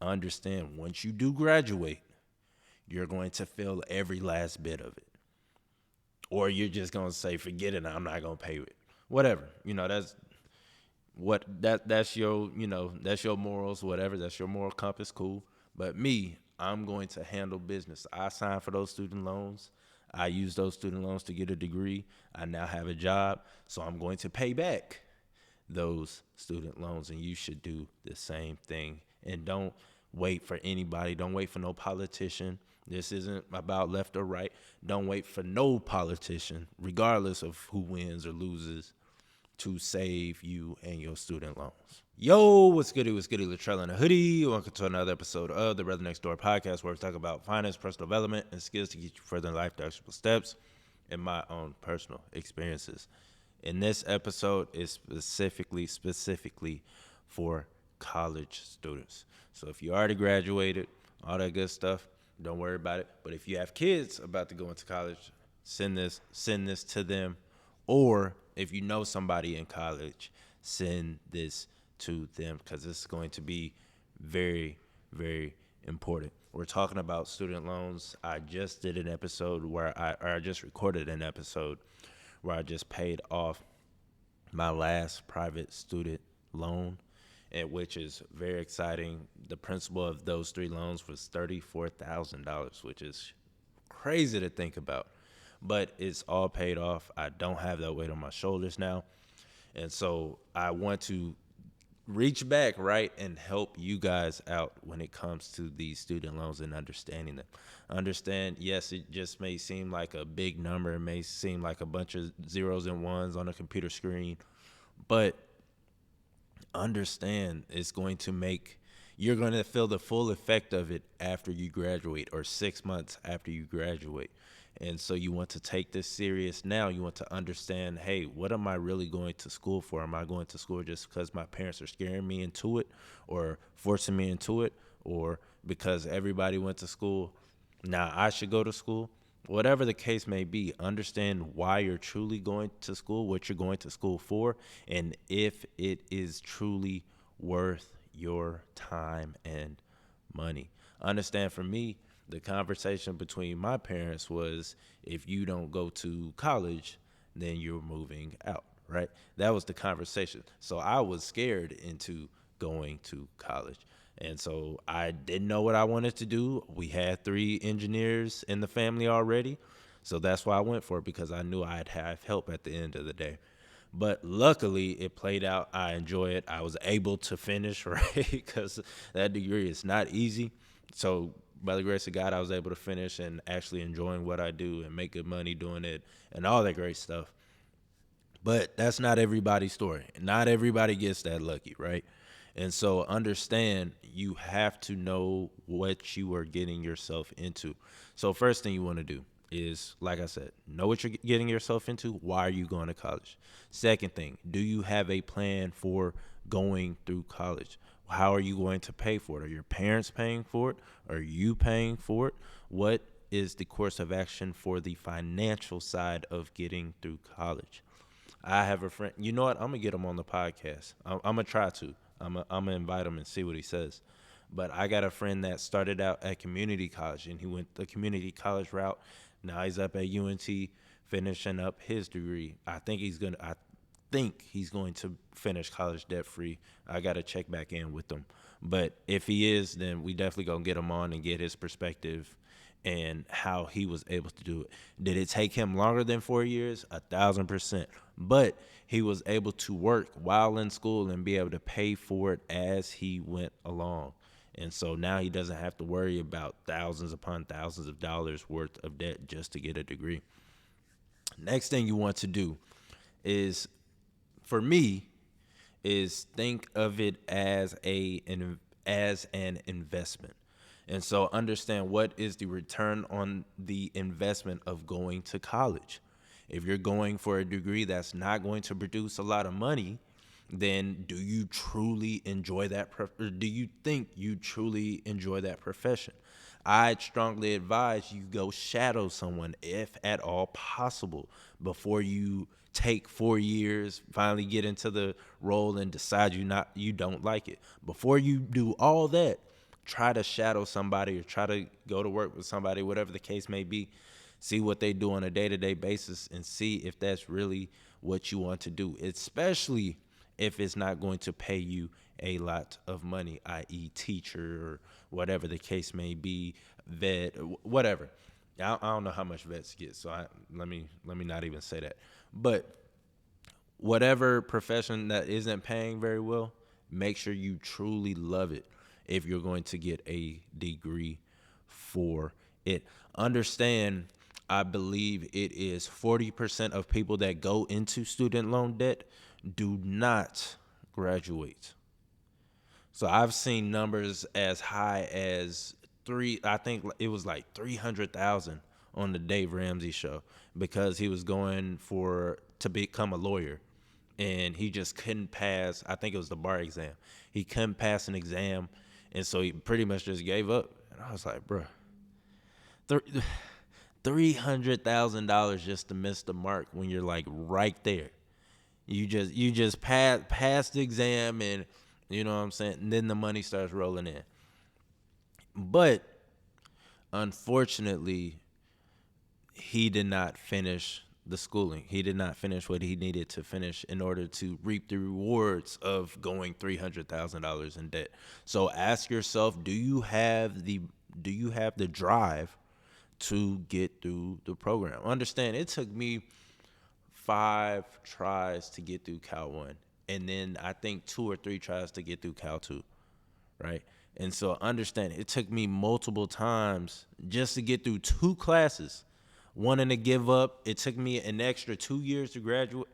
understand once you do graduate, you're going to feel every last bit of it. Or you're just going to say, forget it, I'm not going to pay it. Whatever. That's your, that's your morals, whatever. That's your moral compass, cool. But me, I'm going to handle business. I signed for those student loans. I used those student loans to get a degree. I now have a job, so I'm going to pay back those student loans, and you should do the same thing. And don't wait for anybody. Don't wait for no politician. This isn't about left or right. Don't wait for no politician, regardless of who wins or loses, to save you and your student loans. Yo, what's goody? What's goody? Latrell in a hoodie. Welcome to another episode of the Brother Next Door podcast, where we talk about finance, personal development, and skills to get you further in life, the actionable steps, and my own personal experiences. And this episode is specifically for college students. So if you already graduated, all that good stuff, don't worry about it. But if you have kids about to go into college, send this to them. Or if you know somebody in college, send this to them, because this is going to be very, very important. We're talking about student loans. I just did an episode I just recorded an episode where I just paid off my last private student loan, and which is very exciting. The principal of those 3 loans was $34,000, which is crazy to think about. But it's all paid off. I don't have that weight on my shoulders now. And so I want to reach back, right, and help you guys out when it comes to these student loans and understanding them. Understand, yes, it just may seem like a big number. It may seem like a bunch of zeros and ones on a computer screen. But understand you're going to feel the full effect of it after you graduate, or 6 months after you graduate. And so you want to take this serious now. You want to understand, hey, what am I really going to school for? Am I going to school just because my parents are scaring me into it or forcing me into it, or because everybody went to school, now I should go to school? Whatever the case may be, understand why you're truly going to school, what you're going to school for, and if it is truly worth your time and money. Understand, for me, the conversation between my parents was, if you don't go to college, then you're moving out, right? That was the conversation. So I was scared into going to college. And so I didn't know what I wanted to do. We had 3 engineers in the family already. So that's why I went for it, because I knew I'd have help at the end of the day. But luckily, it played out. I enjoy it. I was able to finish, right? Because that degree is not easy. So by the grace of God, I was able to finish and actually enjoying what I do and make good money doing it and all that great stuff. But that's not everybody's story. Not everybody gets that lucky, right? And so understand, you have to know what you are getting yourself into. So first thing you want to do is, like I said, know what you're getting yourself into. Why are you going to college? Second thing, do you have a plan for going through college? How are you going to pay for it? Are your parents paying for it? Are you paying for it? What is the course of action for the financial side of getting through college? I have a friend. You know what? I'm going to get him on the podcast. I'm going to try to. I'm going to invite him and see what he says. But I got a friend that started out at community college, and he went the community college route. Now he's up at UNT finishing up his degree. I think he's going to finish college debt free. I got to check back in with him. But if he is, then we definitely going to get him on and get his perspective and how he was able to do it. Did it take him longer than 4 years? 1,000%. But he was able to work while in school and be able to pay for it as he went along. And so now he doesn't have to worry about thousands upon thousands of dollars worth of debt just to get a degree. Next thing you want to do is, for me, is think of it as an investment. And so understand, what is the return on the investment of going to college? If you're going for a degree that's not going to produce a lot of money, then do you truly enjoy that? Do you think you truly enjoy that profession? I'd strongly advise you go shadow someone, if at all possible, before you take 4 years, finally get into the role and decide you don't like it. Before you do all that, try to shadow somebody or try to go to work with somebody, whatever the case may be. See what they do on a day-to-day basis and see if that's really what you want to do, especially if it's not going to pay you a lot of money, i.e. teacher or whatever the case may be, vet, whatever. I don't know how much vets get, so let me not even say that. But whatever profession that isn't paying very well, make sure you truly love it if you're going to get a degree for it. Understand, I believe it is 40% of people that go into student loan debt do not graduate. So I've seen numbers as high as I think it was like 300,000 on the Dave Ramsey show because he was going to become a lawyer and he just couldn't pass. I think it was the bar exam. He couldn't pass an exam, and so he pretty much just gave up. And I was like, bro, $300,000 just to miss the mark when you're like right there. You just pass the exam, and you know what I'm saying, and then the money starts rolling in. But unfortunately, he did not finish the schooling. He did not finish what he needed to finish in order to reap the rewards of going $300,000 in debt. So ask yourself, do you have the drive to get through the program? Understand, it took me 5 tries to get through Cal 1, and then I think 2 or 3 tries to get through Cal 2, right? And so understand, it took me multiple times just to get through 2 classes. Wanting to give up, it took me an extra 2 years to graduate,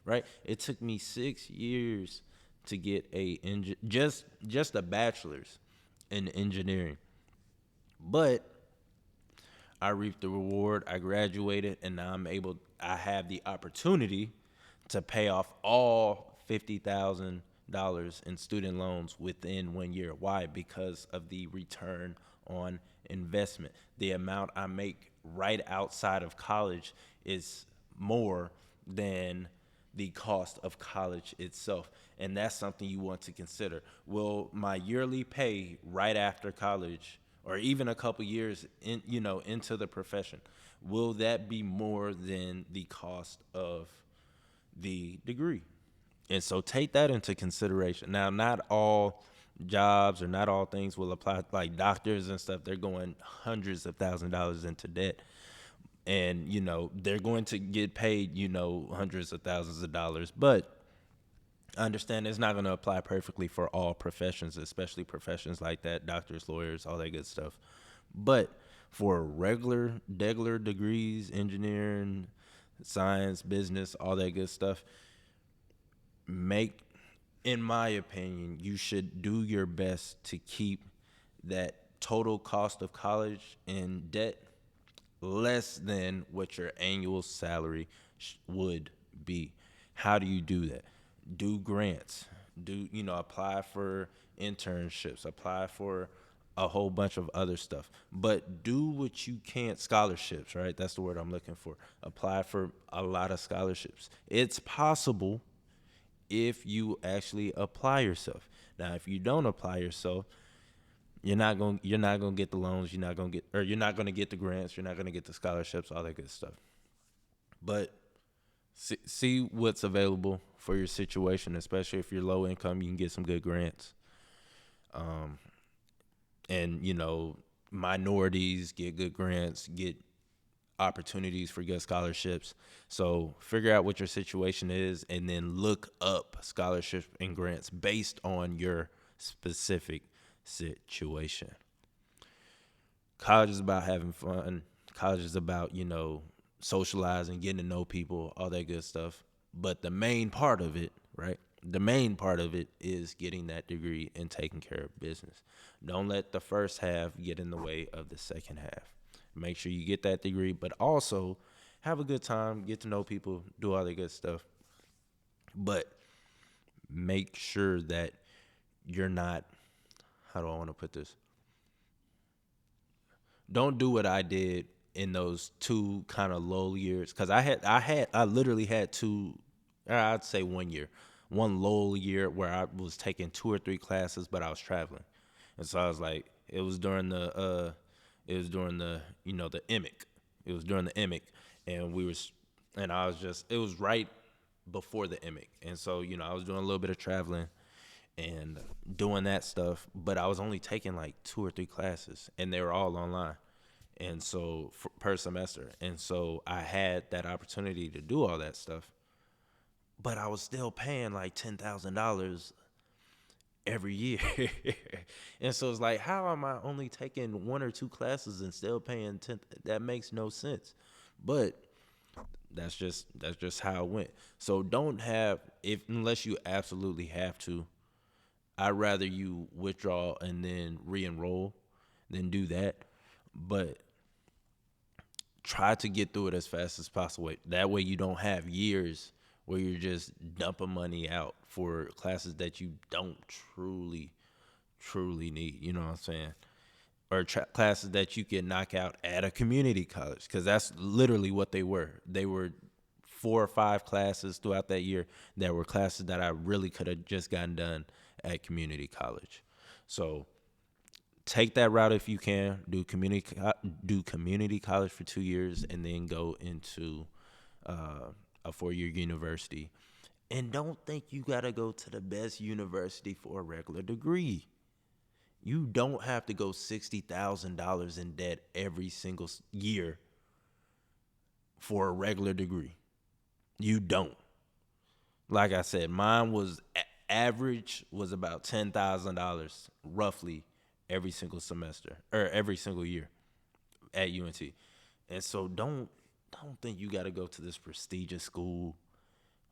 right? It took me 6 years to get just a bachelor's in engineering. But I reaped the reward. I graduated, and now I have the opportunity to pay off all $50,000 in student loans within 1 year. Why? Because of the return on investment. The amount I make right outside of college is more than the cost of college itself. And that's something you want to consider. Will my yearly pay right after college, or even a couple years into the profession, will that be more than the cost of the degree? And so take that into consideration. Now, not all jobs or not all things will apply. Like doctors and stuff, they're going hundreds of thousands of dollars into debt. And, they're going to get paid, hundreds of thousands of dollars. But I understand it's not going to apply perfectly for all professions, especially professions like that, doctors, lawyers, all that good stuff. But for regular degrees, engineering, science, business, all that good stuff, in my opinion, you should do your best to keep that total cost of college in debt less than what your annual salary would be. How do you do that? Do grants. Apply for internships. Apply for a whole bunch of other stuff. But do what you can. Scholarships, right? That's the word I'm looking for. Apply for a lot of scholarships. It's possible if you actually apply yourself. Now, if you don't apply yourself, you're not gonna get the loans. You're not gonna get the grants. You're not gonna get the scholarships. All that good stuff. But see what's available for your situation, especially if you're low income. You can get some good grants. And minorities get good grants, get opportunities for good scholarships. So figure out what your situation is and then look up scholarships and grants based on your specific situation. College is about having fun. College is about, socializing, getting to know people, all that good stuff. But the main part of it, right? The main part of it is getting that degree and taking care of business. Don't let the first half get in the way of the second half. Make sure you get that degree, but also have a good time, get to know people, do all that good stuff. But make sure that you're not, how do I want to put this? Don't do what I did in those 2 kind of low years. Cause I literally had 2, I'd say 1 year. one lull year where I was taking 2 or 3 classes, but I was traveling, and so I was like, it was during the the emic. It was during the emic, and I was just it was right before the emic, and so I was doing a little bit of traveling and doing that stuff, but I was only taking like 2 or 3 classes, and they were all online, and so per semester, and so I had that opportunity to do all that stuff, but I was still paying like $10,000 every year. And so it's like, how am I only taking 1 or 2 classes and still paying 10? That makes no sense. But that's just how it went. So don't have, if unless you absolutely have to, I'd rather you withdraw and then re-enroll than do that. But try to get through it as fast as possible. That way you don't have years where you're just dumping money out for classes that you don't truly need. You know what I'm saying? Or classes that you can knock out at a community college, because that's literally what they were. They were 4 or 5 classes throughout that year that were classes that I really could have just gotten done at community college. So take that route if you can. Do community college for 2 years and then go into a 4-year university. And don't think you gotta go to the best university for a regular degree. You don't have to go $60,000 in debt every single year for a regular degree. You don't. Like I said, mine was average was about $10,000 roughly every single semester or every single year at UNT. And so don't think you got to go to this prestigious school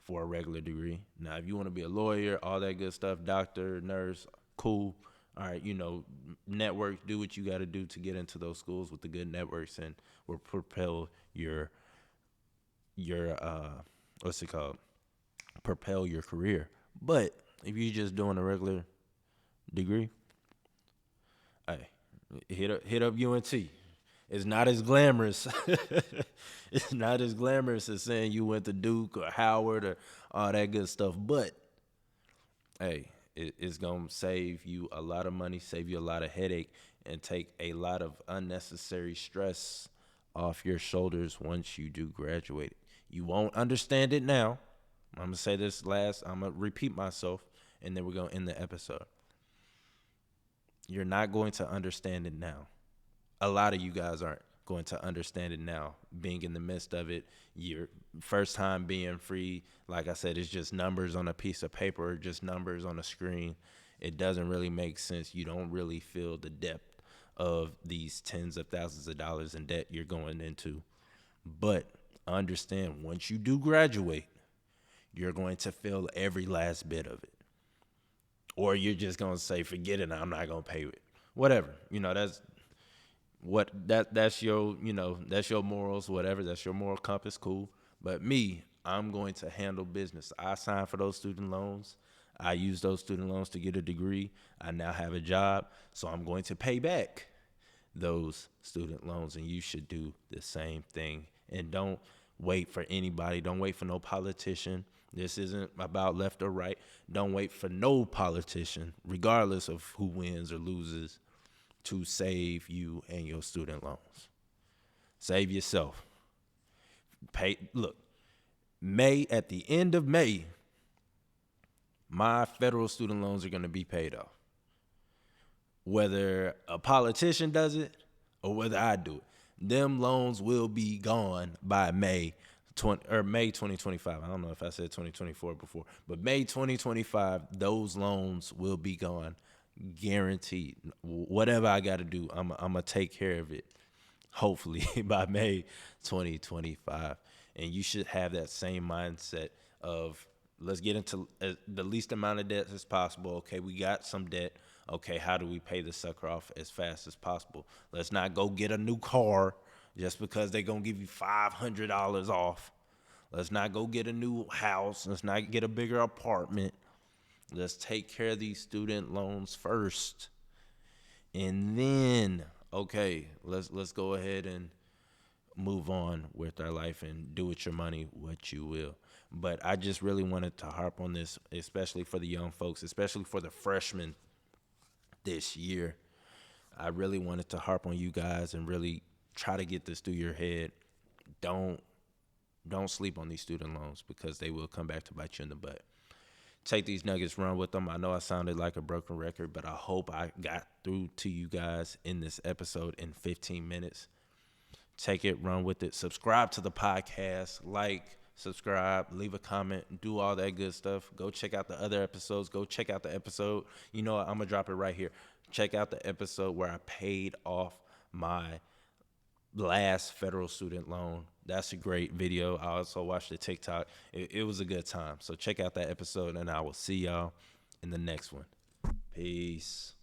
for a regular degree. Now, if you want to be a lawyer, all that good stuff, doctor, nurse, cool. All right, network, do what you got to do to get into those schools with the good networks, and will propel your what's it called? Propel your career. But if you're just doing a regular degree, hey, hit up UNT. It's not as glamorous. It's not as glamorous as saying you went to Duke or Howard or all that good stuff. But hey, it's gonna save you a lot of money, save you a lot of headache, and take a lot of unnecessary stress off your shoulders once you do graduate. You won't understand it now. I'm gonna say this last. I'm gonna repeat myself, and then we're gonna end the episode. You're not going to understand it now. A lot of you guys aren't going to understand it now, being in the midst of it. Your first time being free, like I said, it's just numbers on a piece of paper or just numbers on a screen. It doesn't really make sense. You don't really feel the depth of these tens of thousands of dollars in debt you're going into. But understand, once you do graduate, you're going to feel every last bit of it. Or you're just going to say, forget it, I'm not going to pay it. Whatever. That's your morals, whatever. That's your moral compass, cool. But me, I'm going to handle business. I signed for those student loans. I used those student loans to get a degree. I now have a job, so I'm going to pay back those student loans, and you should do the same thing. And don't wait for anybody. Don't wait for no politician. This isn't about left or right. Don't wait for no politician, regardless of who wins or loses, to save you and your student loans. Save yourself. Look, at the end of May, my federal student loans are going to be paid off. Whether a politician does it or whether I do it, them loans will be gone by May 2025. I don't know if I said 2024 before, but May 2025, those loans will be gone. Guaranteed. Whatever I got to do, I'm going to take care of it, hopefully, by May 2025. And you should have that same mindset of, let's get into the least amount of debt as possible. Okay, we got some debt. Okay, how do we pay the sucker off as fast as possible? Let's not go get a new car just because they're going to give you $500 off. Let's not go get a new house. Let's not get a bigger apartment. Let's take care of these student loans first. And then, okay, let's go ahead and move on with our life and do with your money what you will. But I just really wanted to harp on this, especially for the young folks, especially for the freshmen this year. I really wanted to harp on you guys and really try to get this through your head. Don't don't sleep on these student loans because they will come back to bite you in the butt. Take these nuggets, run with them. I know I sounded like a broken record, but I hope I got through to you guys in this episode in 15 minutes. Take it, run with it. Subscribe to the podcast, subscribe, leave a comment, do all that good stuff. Go check out the other episodes. Go check out the episode. You know what? I'm going to drop it right here. Check out the episode where I paid off my last federal student loan. That's a great video. I also watched the TikTok. It was a good time. So check out that episode, and I will see y'all in the next one. Peace.